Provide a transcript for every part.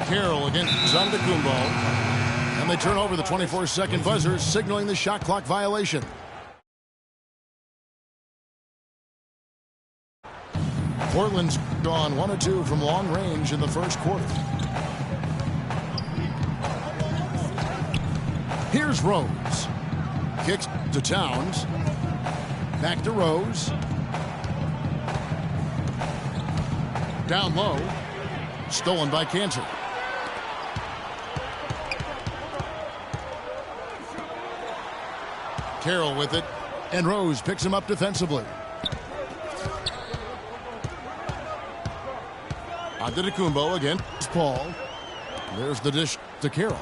Carroll against Antetokounmpo. And they turn over the 24-second buzzer, signaling the shot clock violation. Portland's gone 1 of 2 from long range in the first quarter. Here's Rose. Kicks to Towns. Back to Rose. Down low. Stolen by Cantor. Carroll with it. And Rose picks him up defensively. Antetokounmpo against Paul. There's the dish to Carroll.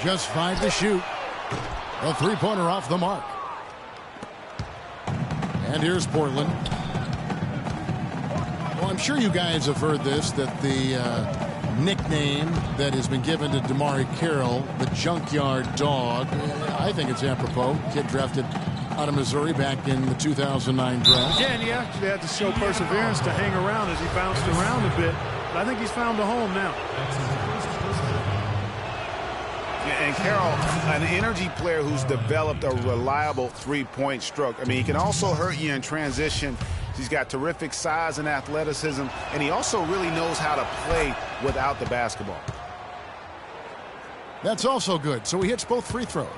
Just 5 to shoot. A three-pointer off the mark. And here's Portland. Well, I'm sure you guys have heard this, that the nickname that has been given to DeMarre Carroll, the Junkyard Dog, I think it's apropos. Kid drafted out of Missouri back in the 2009 draft. Yeah, and he actually had to show perseverance to hang around as he bounced around a bit. But I think he's found a home now. And Carroll, an energy player who's developed a reliable three-point stroke. I mean, he can also hurt you in transition. He's got terrific size and athleticism, and he also really knows how to play without the basketball. That's also good. So he hits both free throws.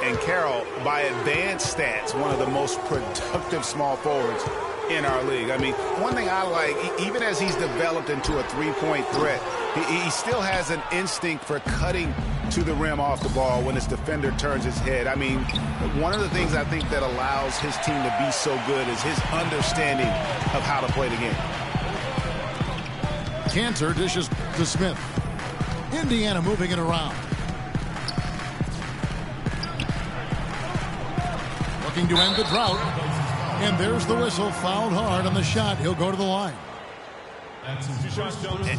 And Carroll, by advanced stats, one of the most productive small forwards in our league. I mean, one thing I like, even as he's developed into a three-point threat, he still has an instinct for cutting to the rim off the ball when his defender turns his head. I mean, one of the things I think that allows his team to be so good is his understanding of how to play the game. Cantor dishes to Smith. Indiana moving it around. Looking to end the drought. And there's the whistle. Fouled hard on the shot. He'll go to the line.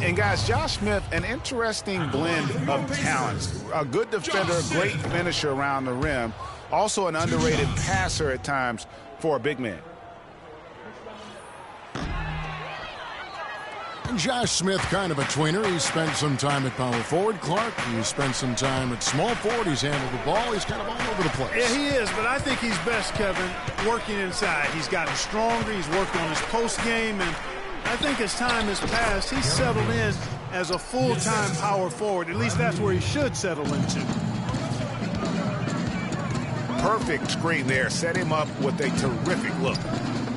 And guys, Josh Smith, an interesting blend of talents. A good defender, great finisher around the rim. Also an underrated passer at times for a big man. And Josh Smith, kind of a tweener. He spent some time at power forward. Clark, he spent some time at small forward. He's handled the ball. He's kind of all over the place. Yeah, he is, but I think he's best, Kevin, working inside. He's gotten stronger. He's worked on his post game, and I think as time has passed, he's settled in as a full-time power forward. At least that's where he should settle into. Perfect screen there. Set him up with a terrific look.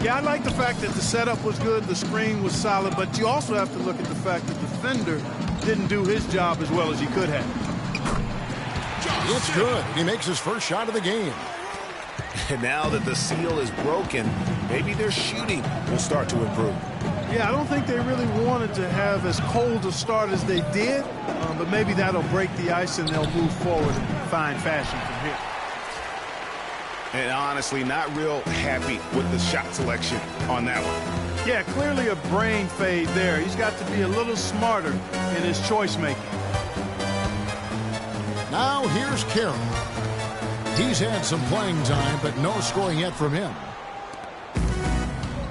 Yeah, I like the fact that the setup was good, the screen was solid, but you also have to look at the fact that the defender didn't do his job as well as he could have. It's good. He makes his first shot of the game. And now that the seal is broken, maybe their shooting will start to improve. Yeah, I don't think they really wanted to have as cold a start as they did, but maybe that'll break the ice and they'll move forward in fine fashion from here. And honestly, not real happy with the shot selection on that one. Yeah, clearly a brain fade there. He's got to be a little smarter in his choice making. Now here's Carroll. He's had some playing time, but no scoring yet from him.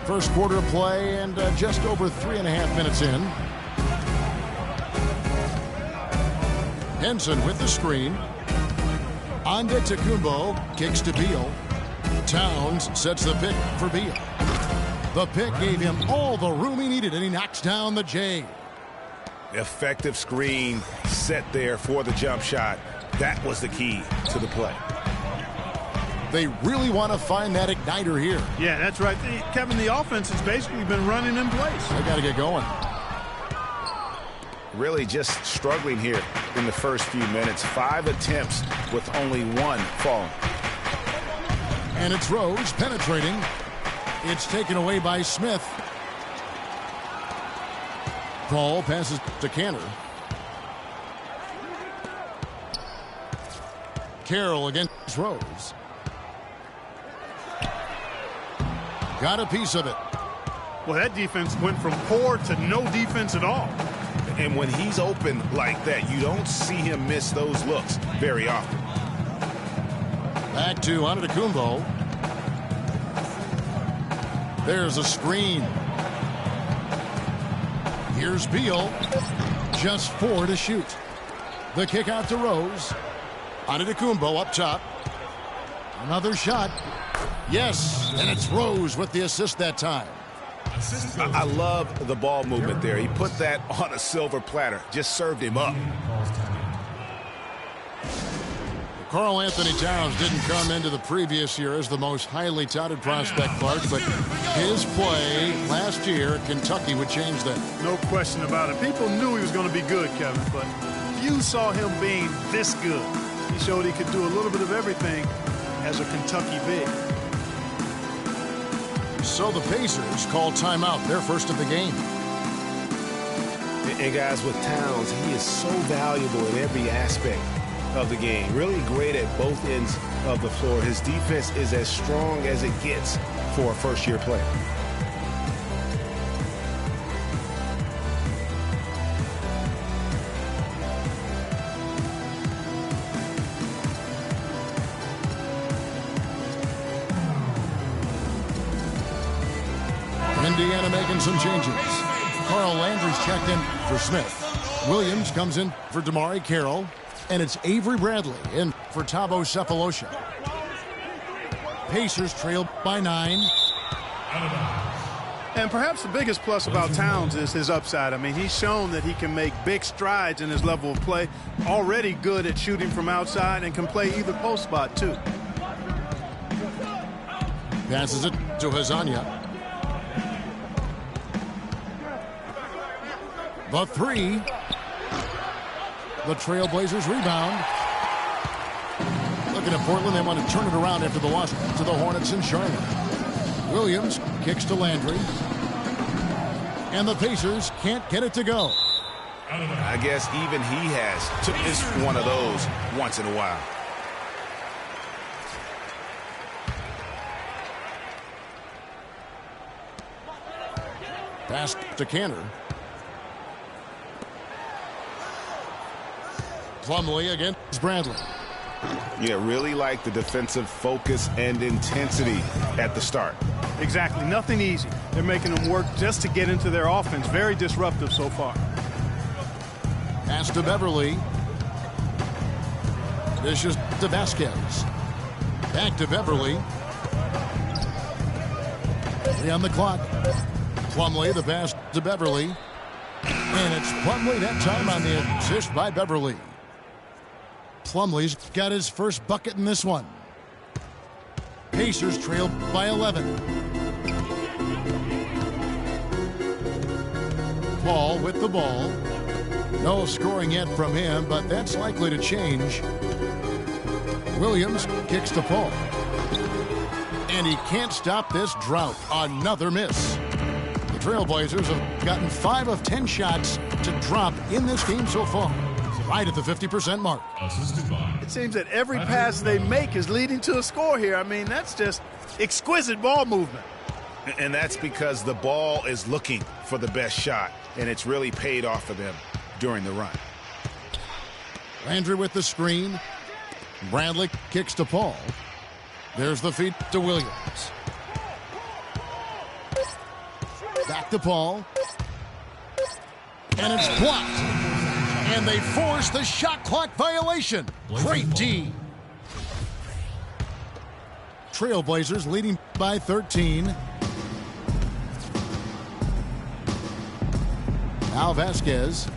First quarter of play and just over 3.5 minutes in. Henson with the screen. Antetokounmpo kicks to Beal. Towns sets the pick for Beal. The pick gave him all the room he needed, and he knocks down the J. Effective screen set there for the jump shot. That was the key to the play. They really want to find that igniter here. Yeah, that's right. Kevin, the offense has basically been running in place. They got to get going. Really just struggling here in the first few minutes. 5 attempts with only 1 falling. And it's Rose penetrating. It's taken away by Smith. Paul passes to Cantor. Carroll against Rose. Got a piece of it. Well, that defense went from poor to no defense at all. And when he's open like that, you don't see him miss those looks very often. Back to Antetokounmpo. There's a screen. Here's Beal. Just 4 to shoot. The kick out to Rose. Antetokounmpo up top. Another shot. Yes, and it's Rose with the assist that time. I love the ball movement there. He put that on a silver platter. Just served him up. Karl Anthony Towns didn't come into the previous year as the most highly touted prospect, Clark, but his play last year at Kentucky would change that. No question about it. People knew he was going to be good, Kevin, but few saw him being this good. He showed he could do a little bit of everything as a Kentucky big. So the Pacers call timeout, their first of the game. And guys, with Towns, he is so valuable in every aspect of the game. Really great at both ends of the floor. His defense is as strong as it gets for a first-year player. Indiana making some changes. Carl Landry's checked in for Smith. Williams comes in for DeMarre Carroll. And it's Avery Bradley in for Thabo Sefolosha. Pacers trail by 9. And perhaps the biggest plus about Towns is his upside. I mean, he's shown that he can make big strides in his level of play. Already good at shooting from outside and can play either post spot, too. Passes it to Hazanya. The 3. The Trailblazers rebound. Looking at Portland, they want to turn it around after the loss to the Hornets in Charlotte. Williams kicks to Landry. And the Pacers can't get it to go. I guess even he has to miss one of those once in a while. Pass to Cantor. Plumlee against Bradley. Yeah, really like the defensive focus and intensity at the start. Exactly. Nothing easy. They're making them work just to get into their offense. Very disruptive so far. Pass to Beverly. Dishes to Vasquez. Back to Beverly. 3 on the clock. Plumlee, the pass to Beverly. And it's Plumlee that time on the assist by Beverly. Plumlee's got his first bucket in this one. Pacers trail by 11. Paul with the ball. No scoring yet from him, but that's likely to change. Williams kicks to Paul. And he can't stop this drought. Another miss. The Trailblazers have gotten 5 of 10 shots to drop in this game so far. Right at the 50% mark. It seems that every pass they make is leading to a score here. I mean, that's just exquisite ball movement. And that's because the ball is looking for the best shot, and it's really paid off for them during the run. Landry with the screen. Bradley kicks to Paul. There's the feed to Williams. Back to Paul. And it's blocked. And they force the shot clock violation. Great D. Trailblazers leading by 13. Now Vasquez.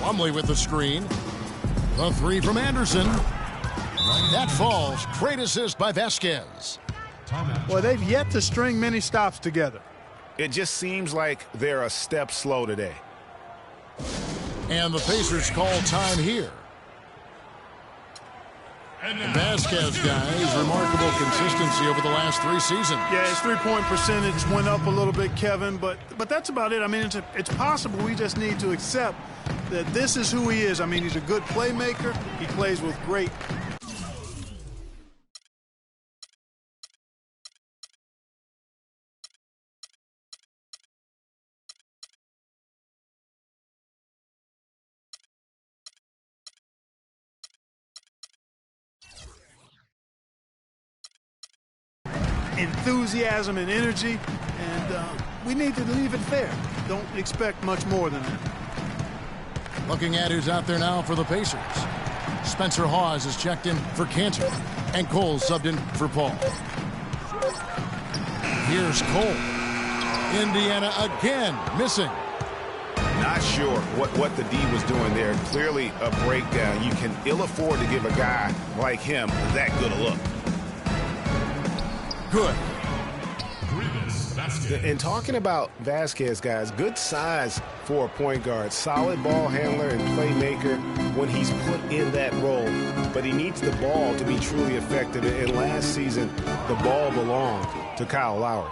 Plumlee with the screen. The 3 from Anderson. That falls. Great assist by Vasquez. Well, they've yet to string many stops together. It just seems like they're a step slow today. And the Pacers call time here. And Vasquez, guys, remarkable consistency over the last 3 seasons. Yeah, his three-point percentage went up a little bit, Kevin, but that's about it. I mean, it's possible. We just need to accept that this is who he is. I mean, he's a good playmaker. He plays with great enthusiasm and energy, and we need to leave it there. Don't expect much more than that. Looking at who's out there now for the Pacers. Spencer Hawes is checked in for Cantor, and Cole subbed in for Paul. Here's Cole. Indiana again missing. Not sure what the D was doing there. Clearly a breakdown. You can ill afford to give a guy like him that good a look. Good. And talking about Vasquez, guys, good size for a point guard. Solid ball handler and playmaker when he's put in that role. But he needs the ball to be truly effective. And last season, the ball belonged to Kyle Lowry.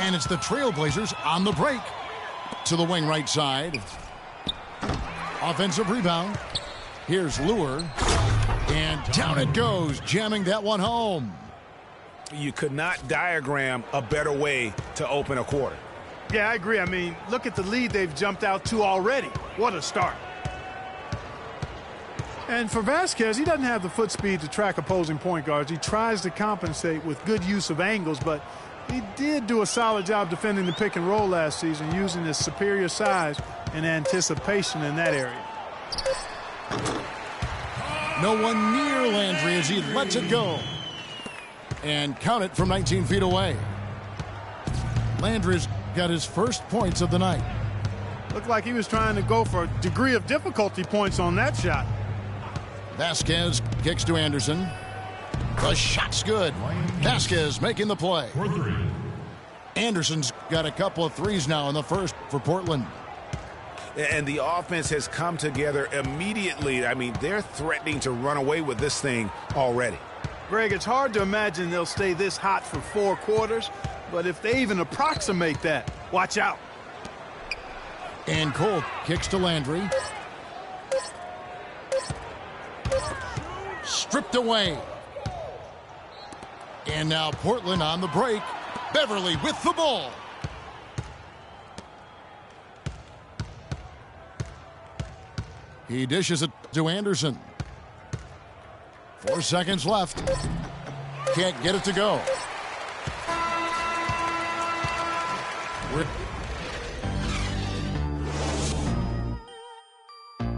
And it's the Trailblazers on the break. To the wing right side. Offensive rebound. Here's Lure. And down it goes, jamming that one home. You could not diagram a better way to open a quarter. Yeah, I agree. I mean, look at the lead they've jumped out to already. What a start. And for Vasquez, he doesn't have the foot speed to track opposing point guards. He tries to compensate with good use of angles, but he did do a solid job defending the pick and roll last season, using his superior size and anticipation in that area. No one near Landry as he lets it go. And count it from 19 feet away. Landry's got his first points of the night. Looked like he was trying to go for a degree of difficulty points on that shot. Vasquez kicks to Anderson. The shot's good. Vasquez making the play. Anderson's got a couple of threes now in the first for Portland. And the offense has come together immediately. I mean, they're threatening to run away with this thing already. Greg, it's hard to imagine they'll stay this hot for 4 quarters, but if they even approximate that, watch out. And Cole kicks to Landry. Stripped away. And now Portland on the break. Beverly with the ball. He dishes it to Anderson. 4 seconds left. Can't get it to go.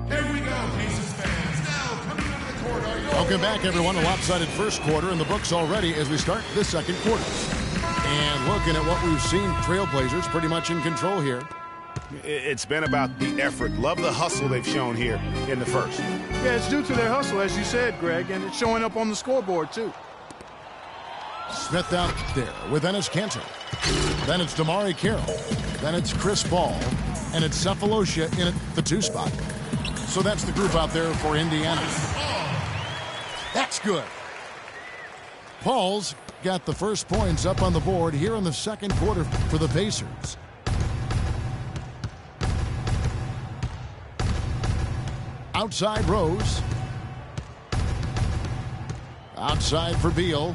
Here we go, Pacers fans. Now coming into the court are your... Welcome back, everyone. A lopsided first quarter in the books already as we start this second quarter. And looking at what we've seen, Trailblazers pretty much in control here. It's been about the effort. Love the hustle they've shown here in the first. Yeah, it's due to their hustle, as you said, Greg, and it's showing up on the scoreboard, too. Smith out there with Enes Kanter. Then it's Damari Carroll. Then it's Chris Paul. And it's Cephalosha in at the 2 spot. So that's the group out there for Indiana. That's good. Paul's got the first points up on the board here in the second quarter for the Pacers. Outside Rose. Outside for Beal.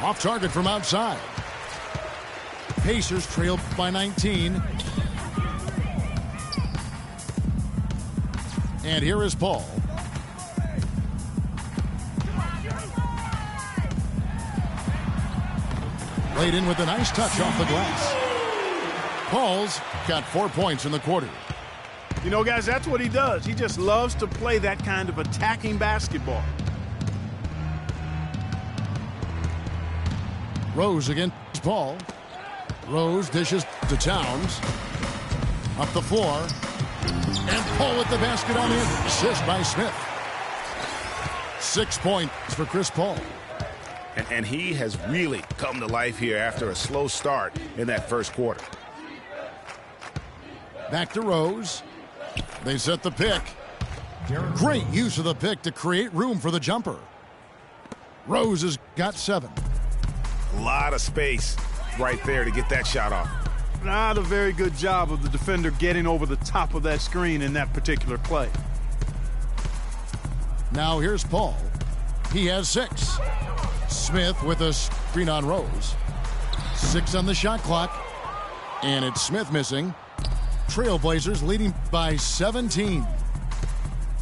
Off target from outside. Pacers trailed by 19. And here is Paul. Laid in with a nice touch off the glass. Paul's got 4 points in the quarter. You know, guys, that's what he does. He just loves to play that kind of attacking basketball. Rose against Paul. Rose dishes to Towns. Up the floor. And Paul with the basket on in. Assist by Smith. 6 points for Chris Paul. And he has really come to life here after a slow start in that first quarter. Back to Rose. They set the pick. Great use of the pick to create room for the jumper. Rose has got 7. A lot of space right there to get that shot off. Not a very good job of the defender getting over the top of that screen in that particular play. Now here's Paul. He has 6. Smith with a screen on Rose. 6 on the shot clock. And it's Smith missing. Trailblazers leading by 17.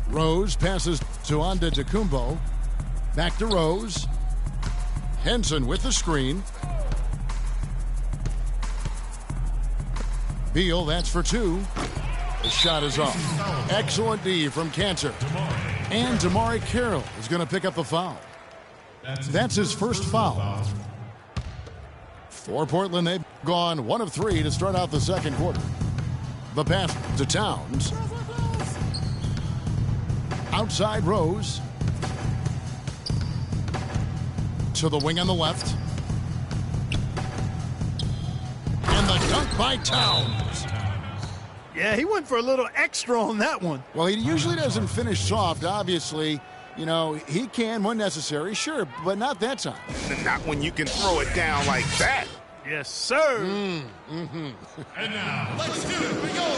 Rose passes to Antetokounmpo. Back to Rose. Henson with the screen. Beal, that's for two. The shot is off. Excellent D from Cantor. And Damari Carroll is going to pick up the foul. That's his first foul. For Portland, they've gone 1 of 3 to start out the second quarter. The pass to Towns. Outside Rose. To the wing on the left. And the dunk by Towns. Yeah, he went for a little extra on that one. Well, he usually doesn't finish soft, obviously. You know, he can when necessary, sure, but not that time. Not when you can throw it down like that. Yes, sir. And now, let's do it. We go.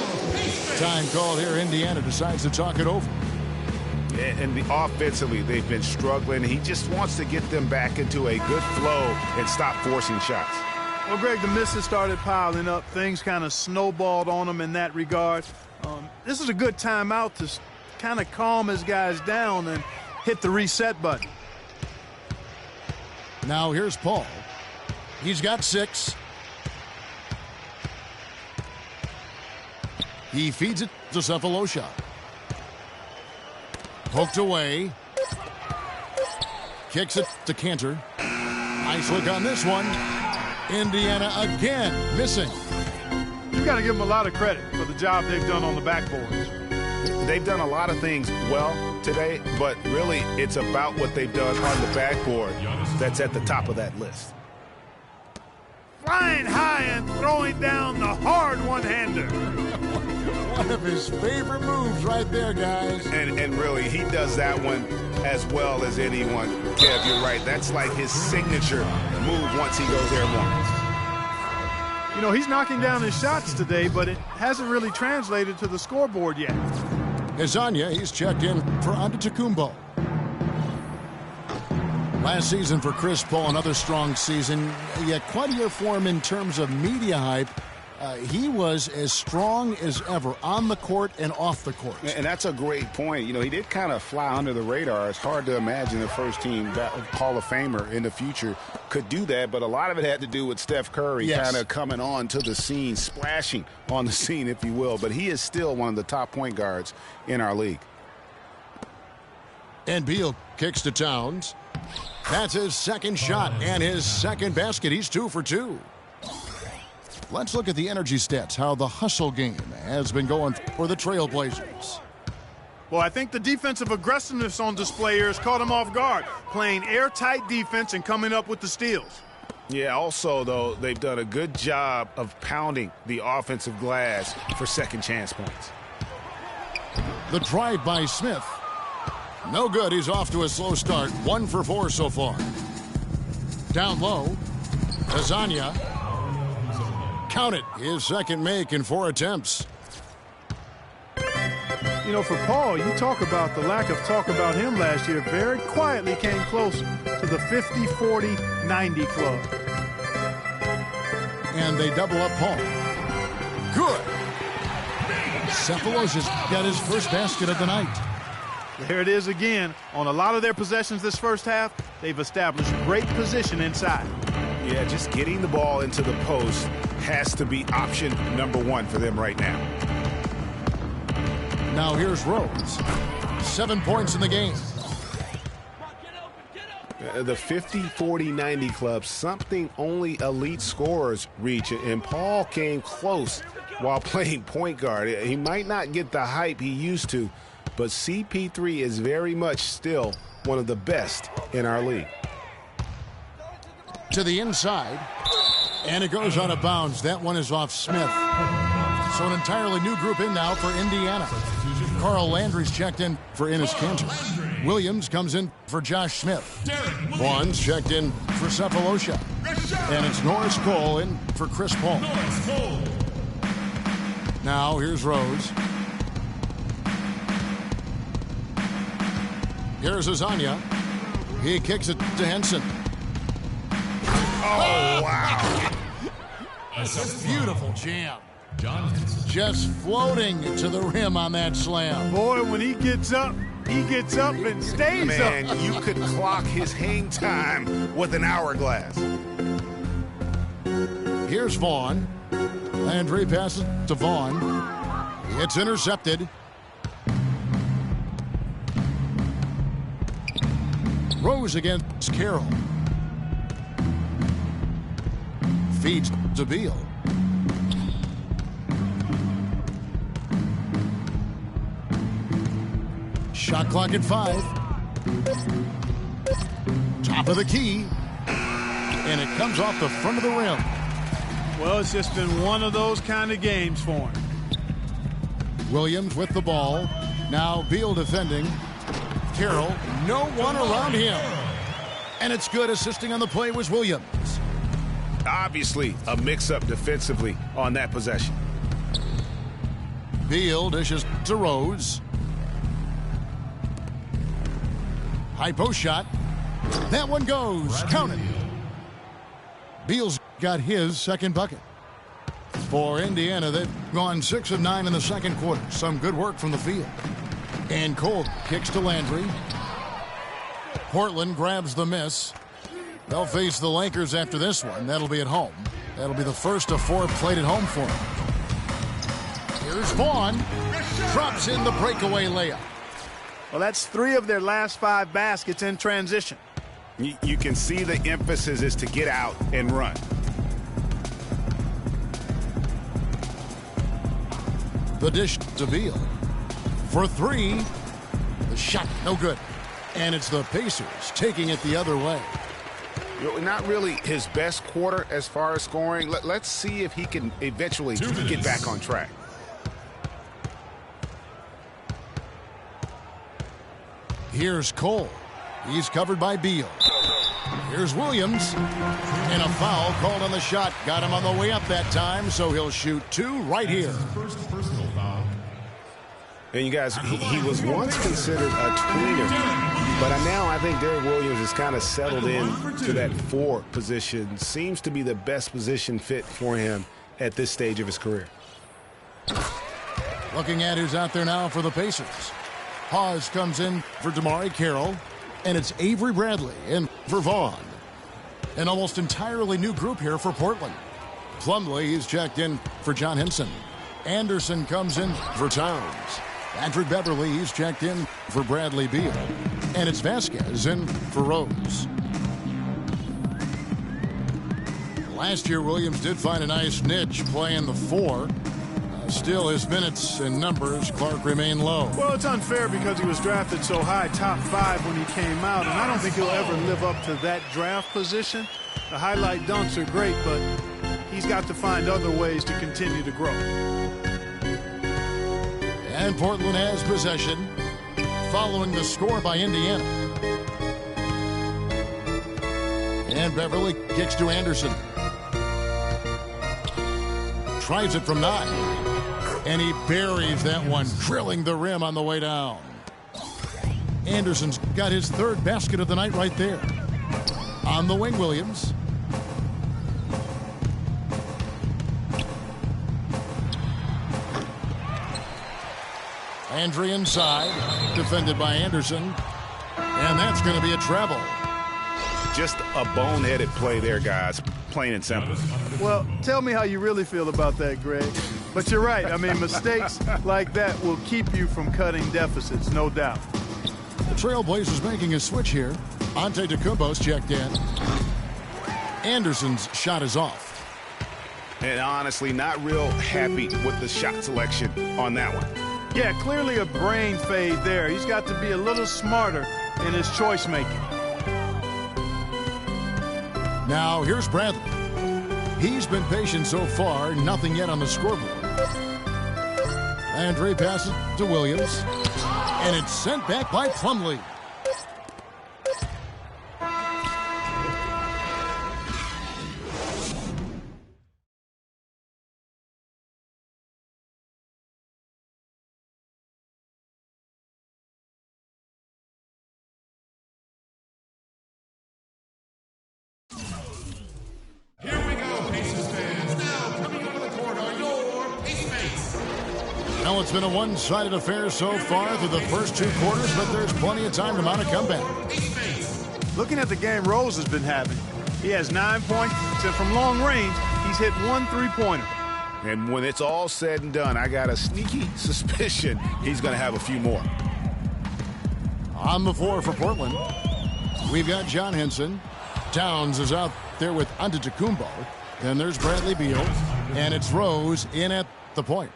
Time called here. Indiana decides to talk it over. And offensively, they've been struggling. He just wants to get them back into a good flow and stop forcing shots. Well, Greg, the misses started piling up. Things kind of snowballed on him in that regard. This is a good timeout to kind of calm his guys down and hit the reset button. Now here's Paul. He's got 6. He feeds it to Cephalosha. Poked away. Kicks it to Cantor. Nice look on this one. Indiana again missing. You got to give them a lot of credit for the job they've done on the backboards. They've done a lot of things well today, but really it's about what they've done on the backboard that's at the top of that list. Flying high and throwing down the hard one-hander. One of his favorite moves right there, guys. And really, he does that one as well as anyone. Kev, you're right. That's like his signature move once he goes airborne. You know, he's knocking down his shots today, but it hasn't really translated to the scoreboard yet. Hezonja, he's checked in for Antetokounmpo. Last season for Chris Paul, another strong season, yet quite a year for him in terms of media hype. He was as strong as ever on the court and off the court. And that's a great point. You know, he did kind of fly under the radar. It's hard to imagine a first-team Hall of Famer in the future could do that, but a lot of it had to do with Steph Curry kind of coming on to the scene, splashing on the scene, if you will. But he is still one of the top point guards in our league. And Beal kicks to Towns. That's his second shot and his second basket. He's 2 for 2. Let's look at the energy stats, how the hustle game has been going for the Trailblazers. Well, I think the defensive aggressiveness on display here has caught him off guard, playing airtight defense and coming up with the steals. Yeah, also, though, they've done a good job of pounding the offensive glass for second chance points. The drive by Smith. No good. He's off to a slow start. 1 for 4 so far. Down low. Hezonja. Count it. His second make in 4 attempts. You know, for Paul, you talk about the lack of talk about him last year. Very quietly came close to the 50-40-90 club. And they double up Paul. Good. Cephalosha's got his first basket of the night. There it is again. On a lot of their possessions this first half, they've established great position inside. Yeah, just getting the ball into the post has to be option number 1 for them right now. Now here's Rose. 7 points in the game. The 50-40-90 club, something only elite scorers reach, and Paul came close while playing point guard. He might not get the hype he used to, but CP3 is very much still one of the best in our league. To the inside, and it goes out of bounds. That one is off Smith. So an entirely new group in now for Indiana. Carl Landry's checked in for Enes Kanter. Williams comes in for Josh Smith. Vaughn's checked in for Cephalosha. And it's Norris Cole in for Chris Paul. Now here's Rose. Here's Hezonja. He kicks it to Henson. Oh, wow. That's a beautiful jam. Just floating to the rim on that slam. Boy, when he gets up, He gets up and stays Man, up. you could clock his hang time with an hourglass. Here's Vaughn. Landry passes to Vaughn. It's intercepted. Rose against Carroll. Feeds to Beal. Shot clock at 5. Top of the key. And it comes off the front of the rim. Well, it's just been one of those kind of games for him. Williams with the ball. Now Beal defending. Carroll, no one around him. And it's good. Assisting on the play was Williams. Obviously, a mix-up defensively on that possession. Beal dishes to Rose. High post shot. That one goes. Count it. Beal's got his second bucket. For Indiana, they've gone 6 of 9 in the second quarter. Some good work from the field. And Cole kicks to Landry. Portland grabs the miss. They'll face the Lakers after this one. That'll be at home. That'll be the first of 4 played at home for them. Here's Vaughn. Drops in the breakaway layup. Well, that's 3 of their last 5 baskets in transition. You can see the emphasis is to get out and run. The dish to Beal. For 3. The shot, no good. And it's the Pacers taking it the other way. Not really his best quarter as far as scoring. Let's see if he can eventually get back on track. Here's Cole. He's covered by Beal. Here's Williams. And a foul called on the shot. Got him on the way up that time, so he'll shoot 2 right here. First personal foul. And you guys, he was once considered a tweener, but now I think Derrick Williams has kind of settled in to that 4 position. Seems to be the best position fit for him at this stage of his career. Looking at who's out there now for the Pacers. Hawes comes in for DeMarre Carroll, and it's Avery Bradley in for Vaughn. An almost entirely new group here for Portland. Plumlee, he's checked in for John Henson. Anderson comes in for Towns. Patrick Beverly, he's checked in for Bradley Beal. And it's Vasquez in for Rose. Last year, Williams did find a nice niche playing the 4. Still, his minutes and numbers, Clark, remain low. Well, it's unfair because he was drafted so high, top 5 when he came out, and I don't think he'll ever live up to that draft position. The highlight dunks are great, but he's got to find other ways to continue to grow. And Portland has possession, following the score by Indiana. And Beverly kicks to Anderson. Tries it from 9. And he buries that one, drilling the rim on the way down. Anderson's got his 3rd basket of the night right there. On the wing, Williams. Landry inside, defended by Anderson. And that's going to be a travel. Just a boneheaded play there, guys. Plain and simple. Well, tell me how you really feel about that, Greg. But you're right. I mean, mistakes like that will keep you from cutting deficits, no doubt. The Trailblazers making a switch here. Antetokounmpo's checked in. Anderson's shot is off. And honestly, not real happy with the shot selection on that one. Yeah, clearly a brain fade there. He's got to be a little smarter in his choice making. Now, here's Bradley. He's been patient so far, nothing yet on the scoreboard. Landry passes to Williams, and it's sent back by Plumlee. Here we go, Pacers fans. Now coming over the court are your Pace Mates. Well, it's been a one-sided affair so far through the first 2 quarters, but there's plenty of time to mount a comeback. Looking at the game Rose has been having, he has 9 points, and from long range, he's hit 1 3-pointer. And when it's all said and done, I got a sneaky suspicion he's going to have a few more. On the floor for Portland, we've got John Henson. Towns is out there with Antetokounmpo. Then there's Bradley Beal, and it's Rose in at the point.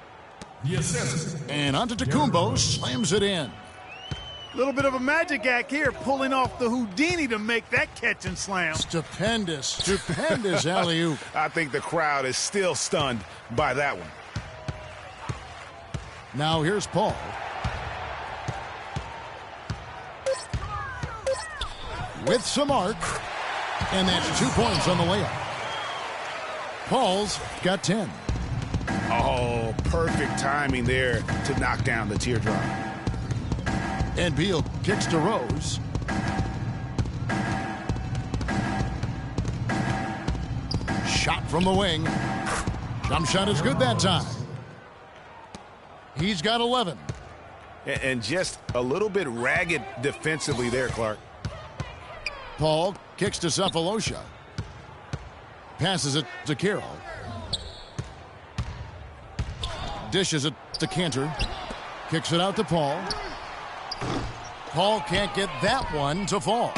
Yes, and Antetokounmpo slams it in. A little bit of a magic act here, pulling off the Houdini to make that catch and slam. Stupendous alley-oop. I think the crowd is still stunned by that one. Now here's Paul. With some arc, and that's 2 points on the layup. Paul's got 10. Oh, perfect timing there to knock down the teardrop. And Beal kicks to Rose. Shot from the wing. Jump shot is good that time. He's got 11. And just a little bit ragged defensively there, Clark. Paul kicks to Cephalosha. Passes it to Carroll. Dishes it to Cantor. Kicks it out to Paul. Paul can't get that one to fall.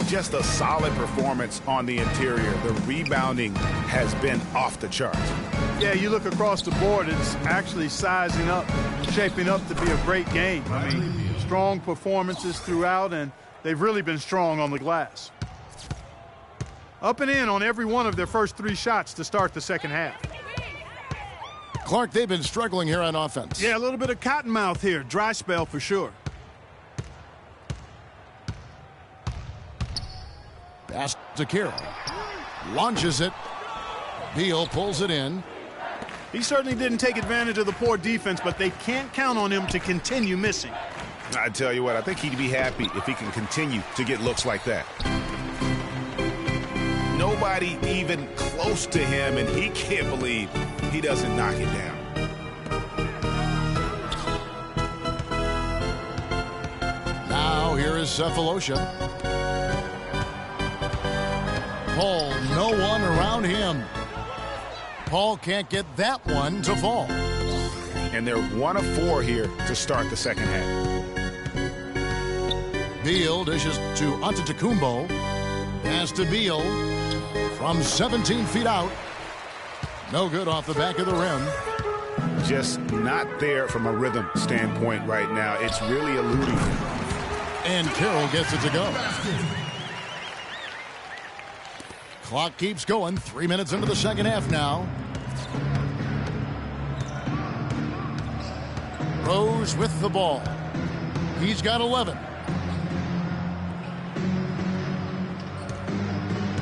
Just a solid performance on the interior. The rebounding has been off the charts. Yeah, you look across the board, it's actually sizing up, shaping up to be a great game. I mean, strong performances throughout, and they've really been strong on the glass. Up and in on every one of their first 3 shots to start the second half. Clark, they've been struggling here on offense. Yeah, a little bit of cottonmouth here. Dry spell for sure. Pass to Carroll. Launches it. Beal pulls it in. He certainly didn't take advantage of the poor defense, but they can't count on him to continue missing. I tell you what, I think he'd be happy if he can continue to get looks like that. Nobody even close to him, and he can't believe he doesn't knock it down. Now here is Cephalosha. Paul, no one around him. Paul can't get that one to fall. And they're 1 of 4 here to start the second half. Beal dishes to Antetokounmpo. Pass to Beal from 17 feet out. No good off the back of the rim. Just not there from a rhythm standpoint right now. It's really eluding him. And Carroll gets it to go. Clock keeps going. 3 minutes into the second half now. Rose with the ball. He's got 11.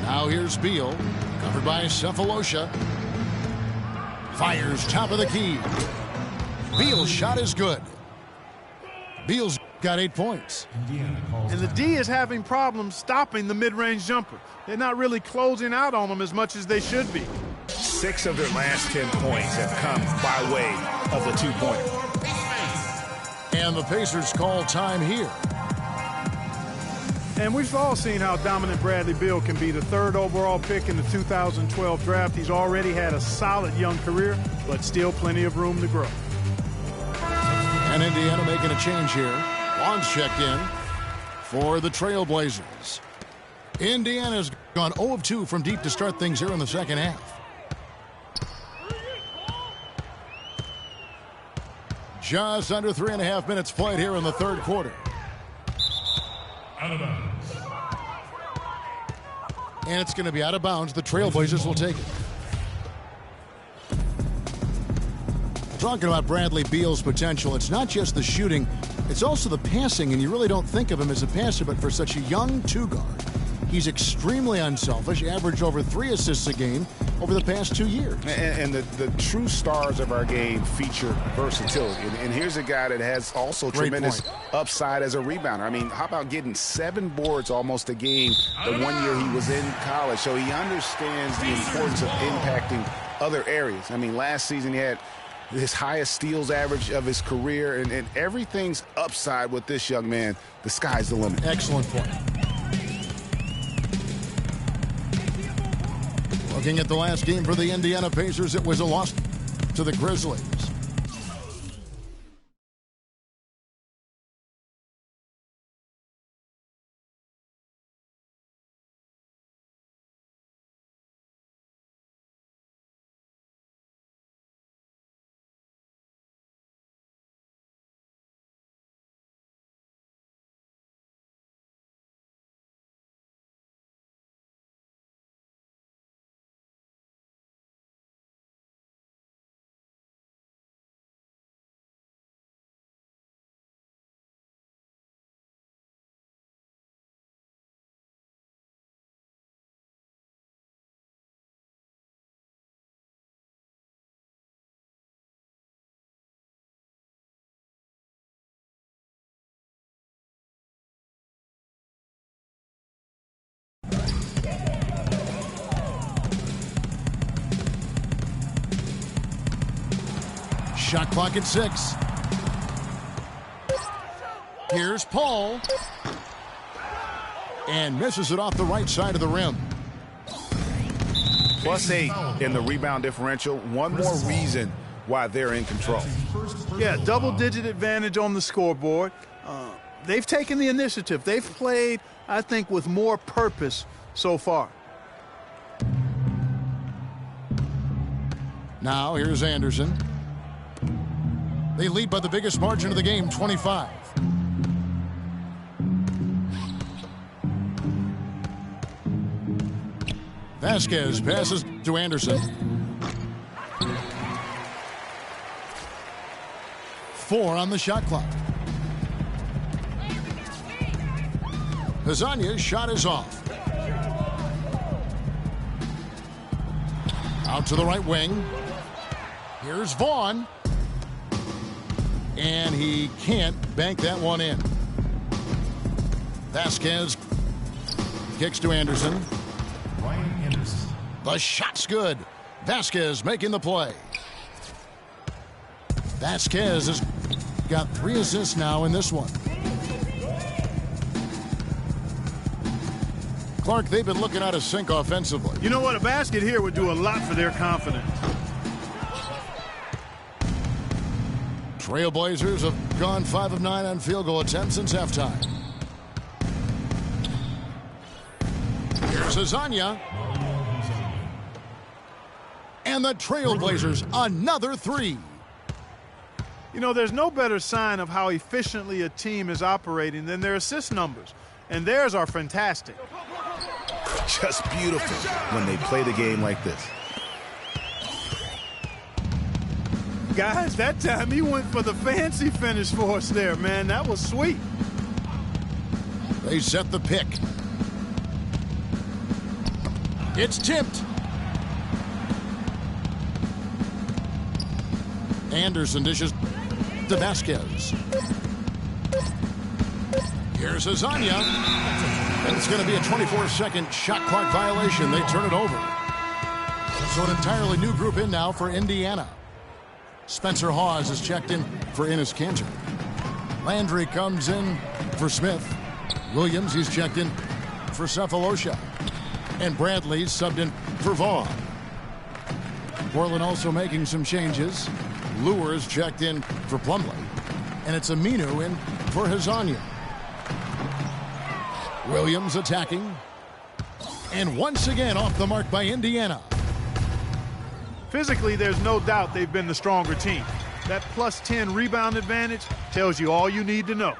Now here's Beal, covered by Cephalosha. Fires top of the key. Beal's shot is good. Beal's got 8 points. And the D is having problems stopping the mid-range jumper. They're not really closing out on them as much as they should be. 6 of their last 10 points have come by way of the 2-pointer. And the Pacers call time here. And we've all seen how dominant Bradley Beal can be, the 3rd overall pick in the 2012 draft. He's already had a solid young career, but still plenty of room to grow. And Indiana making a change here. Lon's checked in for the Trailblazers. Indiana's gone 0 of 2 from deep to start things here in the second half. Just under 3.5 minutes played here in the third quarter. Out of bounds. And it's going to be out of bounds. The Trailblazers will take it. Talking about Bradley Beal's potential, it's not just the shooting, it's also the passing, and you really don't think of him as a passer, but for such a young two-guard, he's extremely unselfish, averaged over 3 assists a game over the past 2 years. And the true stars of our game feature versatility. And here's a guy that has also tremendous upside as a rebounder. I mean, how about getting 7 boards almost a game the 1 year he was in college? So he understands the importance of impacting other areas. I mean, last season he had his highest steals average of his career, and everything's upside with this young man. The sky's the limit. Excellent point. Looking at the last game for the Indiana Pacers, it was a loss to the Grizzlies. Shot clock at 6. Here's Paul. And misses it off the right side of the rim. +8 in the rebound differential. One more reason why they're in control. Yeah, double-digit advantage on the scoreboard. They've taken the initiative. They've played, I think, with more purpose so far. Now here's Anderson. They lead by the biggest margin of the game, 25. Vasquez passes to Anderson. 4 on the shot clock. Hazanya's shot is off. Out to the right wing. Here's Vaughn. And he can't bank that one in. Vasquez kicks to Anderson. The shot's good. Vasquez making the play. Vasquez has got 3 assists now in this one. Clark, they've been looking out of sync offensively. You know what? A basket here would do a lot for their confidence. Trailblazers have gone 5 of 9 on field goal attempts since halftime. Here's Hazanya. And the Trailblazers, another 3. You know, there's no better sign of how efficiently a team is operating than their assist numbers. And theirs are fantastic. Just beautiful when they play the game like this. Guys, that time he went for the fancy finish for us there, man. That was sweet. They set the pick. It's tipped. Anderson dishes to Vasquez. Here's Hazanya. And it's going to be a 24-second shot clock violation. They turn it over. So an entirely new group in now for Indiana. Spencer Hawes is checked in for Enes Kanter. Landry comes in for Smith. Williams, he's checked in for Cephalosha. And Bradley's subbed in for Vaughn. Portland also making some changes. Lewis checked in for Plumlee. And it's Aminu in for Hazanya. Williams attacking. And once again off the mark by Indiana. Physically, there's no doubt they've been the stronger team. That +10 rebound advantage tells you all you need to know.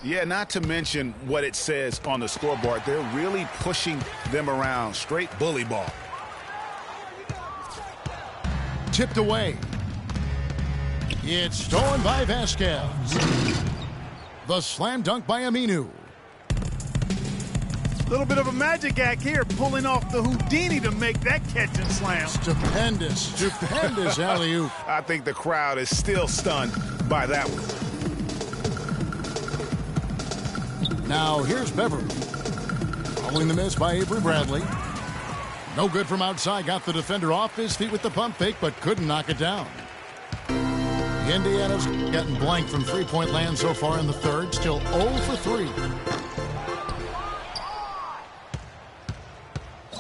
Yeah, not to mention what it says on the scoreboard. They're really pushing them around. Straight bully ball. Tipped away. It's stolen by Vasquez. The slam dunk by Aminu. A little bit of a magic act here, pulling off the Houdini to make that catch and slam. Stupendous alley-oop. I think the crowd is still stunned by that one. Now here's Beverly. Following the miss by Avery Bradley. No good from outside. Got the defender off his feet with the pump fake, but couldn't knock it down. Indiana's getting blanked from three-point land so far in the third. Still 0 for 3.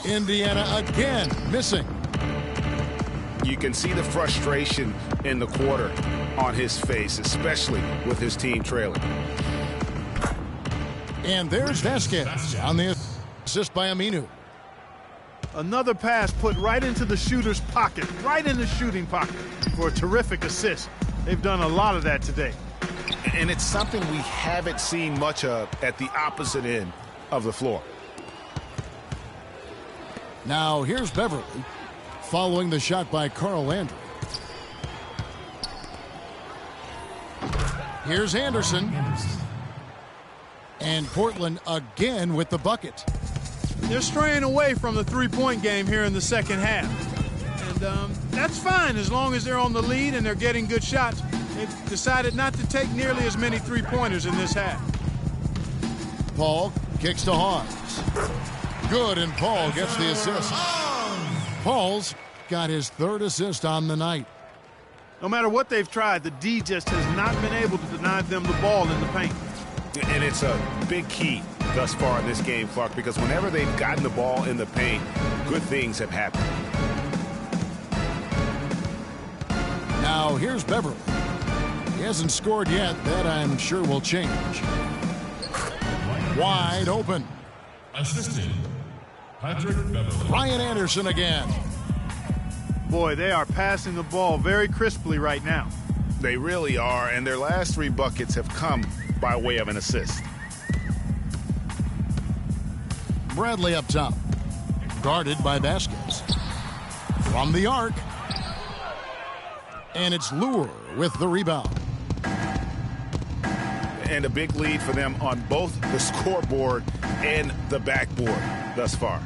Indiana again missing. You can see the frustration in the quarter on his face, especially with his team trailing. And there's Vasquez on the assist by Aminu. Another pass put right into the shooter's pocket, right in the shooting pocket for a terrific assist. They've done a lot of that today. And it's something we haven't seen much of at the opposite end of the floor. Now here's Beverly following the shot by Carl Landry. Here's Anderson. And Portland again with the bucket. They're straying away from the three-point game here in the second half. And that's fine as long as they're on the lead and they're getting good shots. They've decided not to take nearly as many three-pointers in this half. Paul kicks to Hawes. Good, and Paul gets the assist. Paul's got his third assist on the night. No matter what they've tried, the D just has not been able to deny them the ball in the paint. And it's a big key thus far in this game, Clark, because whenever they've gotten the ball in the paint, good things have happened. Now here's Beverly. He hasn't scored yet. That I'm sure will change. Wide open. Assisting Patrick Beverly. Ryan Anderson again. Boy, they are passing the ball very crisply right now. They really are, and their last 3 buckets have come by way of an assist. Bradley up top. Guarded by Vasquez. From the arc. And it's Lure with the rebound. And a big lead for them on both the scoreboard and the backboard thus far.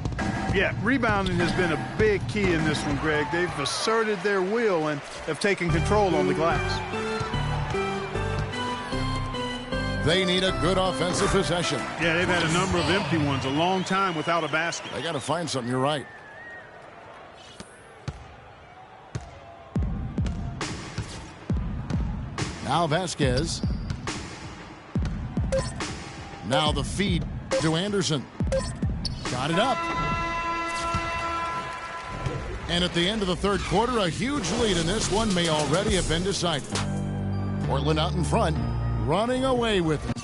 Yeah, rebounding has been a big key in this one, Greg. They've asserted their will and have taken control on the glass. They need a good offensive possession. Yeah, they've had a number of empty ones, a long time without a basket. They got to find something. You're right. Now Vasquez. Now the feed to Anderson. Got it up. And at the end of the third quarter, a huge lead in this one may already have been decided. Portland out in front, running away with it.